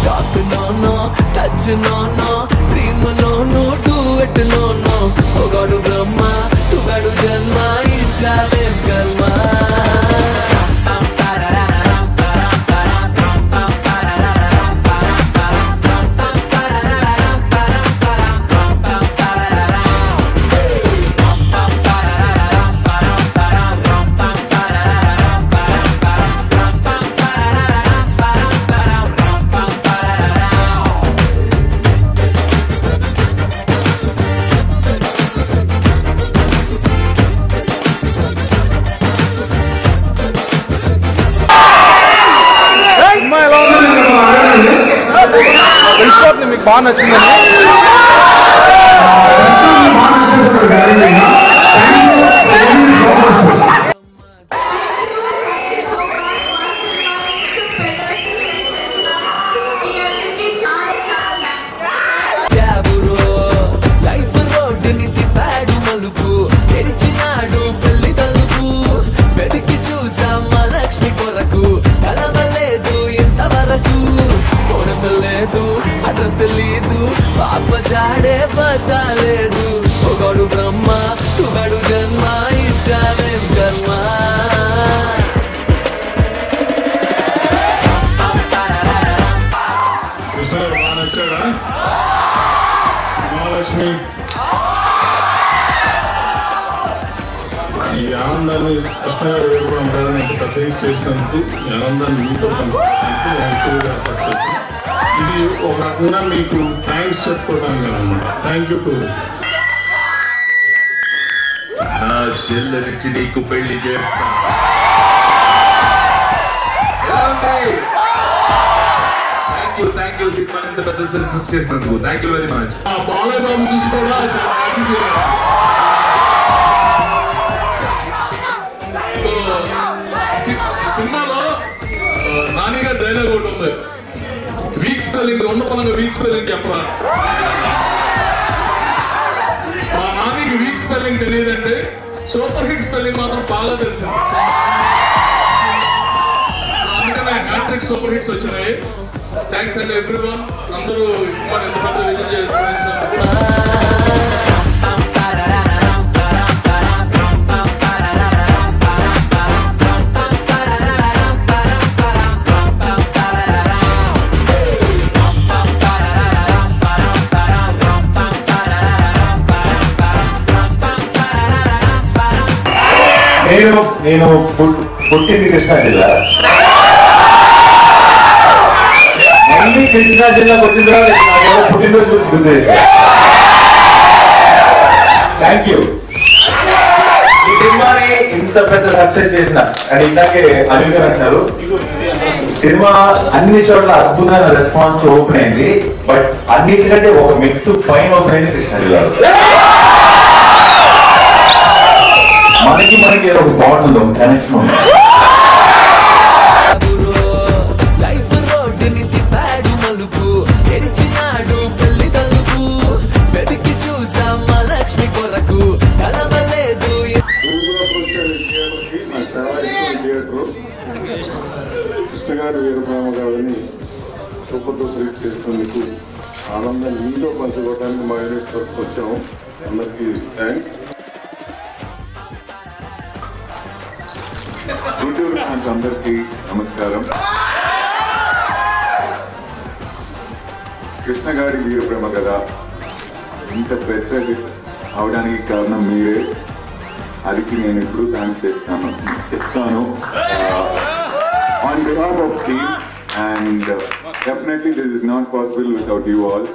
talk no, touch no, dream no, duet no. Ogadu Brahma, tugadu Janma, ichave karma. మీకు బాగా నచ్చిందండి. Life రోడ్డుని తిప్పాడు మలుపు, తెరిచినాడు పెళ్లి తలుపు. వెతికి చూసాం మా లక్ష్మి కొరకు, కలవలేదు ఇంతవరకు. కొడతలేదు, అడ్రస్ తెలీదు, పాప జాడే బతాలేదు. ఒకడు బ్రహ్మ, తుగడు జన్మ, ఇచ్చావేం కర్మ. మహాలక్ష్మి ఈ ఆనందాన్ని కృష్ణ గారు వేడుకోవడం కాదని ప్రత్యేక చేసినందుకు ఈ ఆనందాన్ని మీతో ఇది ఒక రకంగా మీకు థ్యాంక్స్ చెప్పుకోవడానికి అనమాట. థ్యాంక్ యూ టు నా చెల్లెలిచ్చి నీకు పెళ్లి చేస్తా. థ్యాంక్ యూ సినిమా ఇంత పెద్ద సక్సెస్ చేసినందుకు thank you very much. Balayya Babu చూసుకోవడం సినిమాలో నానిగారి డైలాగ్ ఒకటి ఉంది, వీక్ స్పెల్లింగ్ ఉన్న పరంగా వీక్ స్పెల్లింగ్ చెప్పరా. మా నానికి వీక్ స్పెల్లింగ్ తెలియదంటే సూపర్ హిట్ స్పెల్లింగ్ మాత్రం బాగా తెలుసు. అందుకనే హ్యాట్రిక్ సూపర్ హిట్స్ వచ్చినాయి. థ్యాంక్స్ అండి ఎవ్రీవన్. అందరూ సినిమాని ఎంత పెద్ద విజయం చేసుకున్నారు. నేను పుట్టింది కృష్ణా జిల్లా, మళ్ళీ కృష్ణా జిల్లా వచ్చిన తర్వాత పుట్టినరోజు గుర్తుంది. Thank you. ఈ సినిమాని ఇంత పెద్ద సక్సెస్ చేసిన అని ఇందాకే అనిల్ గారు అంటారు. సినిమా అన్ని చోట్ల అద్భుతమైన రెస్పాన్స్ ఓపెన్ అయింది. బట్ అన్నిటికంటే ఒక మెట్టు పైన ఓపెన్ అయింది కృష్ణా జిల్లాలో. మనకి ఒక బాండ్ ఉంది, ఒక కనెక్షన్ ఉంది. లైఫ్ రోడ్డుని తిప్పాడు మలుపు, తెరిచినాడు పెళ్లి తలుపు. వెతికి చూసాం మా లక్ష్మి కొరకు, కలవలేదు. కృష్ణ గారు వీరబ్రహ్మ గారిని సూపర్ డూపర్ హిట్ చేసినందుకు ఆనందాన్ని మీతో పంచుకోవడానికి మా యూనిట్ వరకు వచ్చాము. అందరికీ థ్యాంక్స్. గుంటూరు ఫ్యాన్స్ అందరికీ నమస్కారం. కృష్ణ గారి వీరబ్రహ్మ కథ ఇంత పెద్ద హిట్ అవడానికి కారణం మీరే. అదికి నేను ఇప్పుడు థ్యాంక్స్ చెప్తాను on behalf of team. And definitely this is not possible without you all.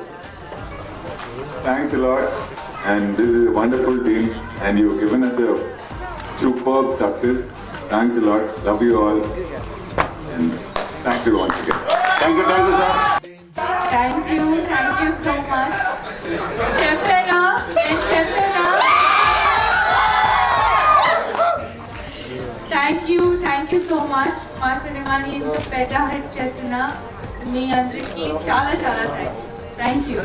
Thanks a lot, and this is a wonderful team and you've given us a superb success. Thanks a lot. Love you all. And thank you once again. Thank you, sir. Thank you so much. Chepena. Thank you so much. మా సినిమాని ఇంత పెద్ద hit చేసిన మీ అందరికీ చాలా thanks. Thank you.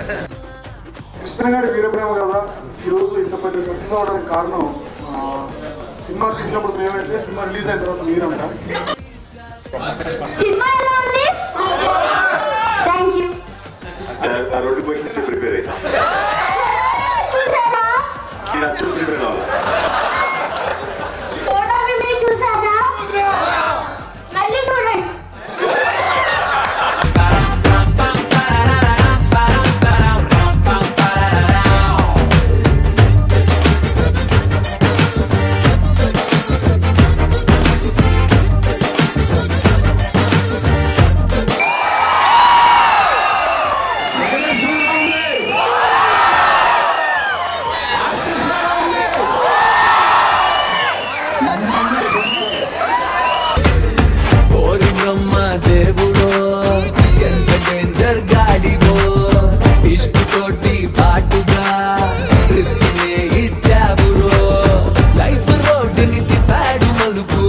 Krishna గారి వీరబ్రహ్మ కదా ఈరోజు ఇంత పెద్ద సక్సెస్ అవడానికి కారణం సినిమా తీసినప్పుడు మేమైతే, సినిమా రిలీజ్ అయిన తర్వాత మీరంట. సినిమా ఎలా ఉంది? Thank you. ఆ 2 క్వశ్చన్స్ ప్రిపేర్ అయ్యి ప్రిపేర్ అవ్వాలి. దేవుడో ఎంత డేంజర్ గాడివో ఇష్టతోటి పాటుగా రిస్క్ నే ఇచ్చావురో లైఫ్ రోడ్డుని తిప్పాడు మలుపు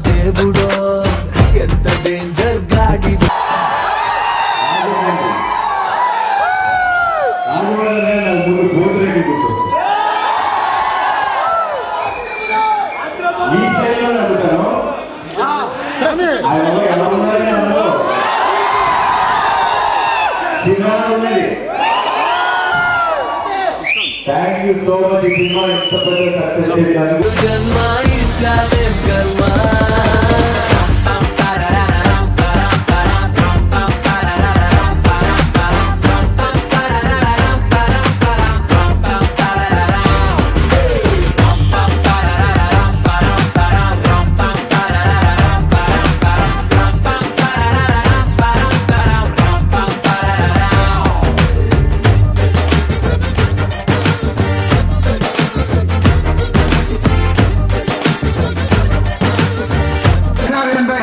దేవుడో ఎంత డేంజర్ గాడి థ్యాంక్ యూ సో మచ్. ఈ సినిమా ఎంత పెద్ద సక్సెస్ చేసినందుకు జన్మ ఇచ్చావే కర్మ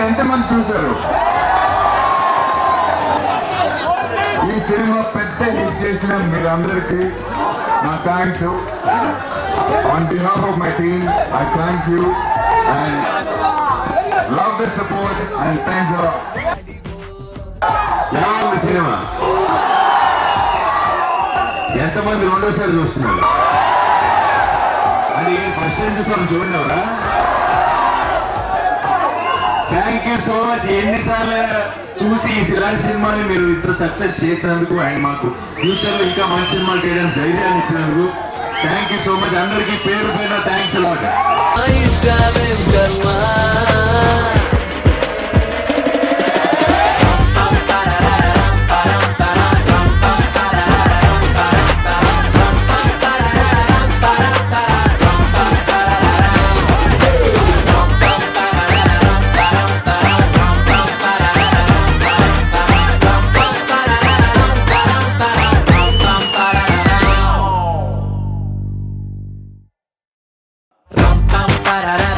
ఎంతమంది చూశారు ఈ సినిమా? పెద్ద హిట్ చేసిన మీరందరికీ నా thanks. On behalf of my team I thank you and love the support and thanks a lot. ఎలా ఉంది సినిమా? ఎంతమంది రెండోసారి చూస్తున్నారు? అది ఫస్ట్ టైం చూసాను చూడలేవరా? Thank you so much. ఎన్నిసార్లు చూసి ఇలాంటి సినిమాని మీరు ఇంత సక్సెస్ చేసినందుకు అండ్ మాకు ఫ్యూచర్ లో ఇంకా మంచి సినిమాలు చేయడానికి ధైర్యాన్ని ఇచ్చినందుకు థ్యాంక్ యూ సో మచ్. అందరికీ పేరు పైన థ్యాంక్స్ అలాట్. para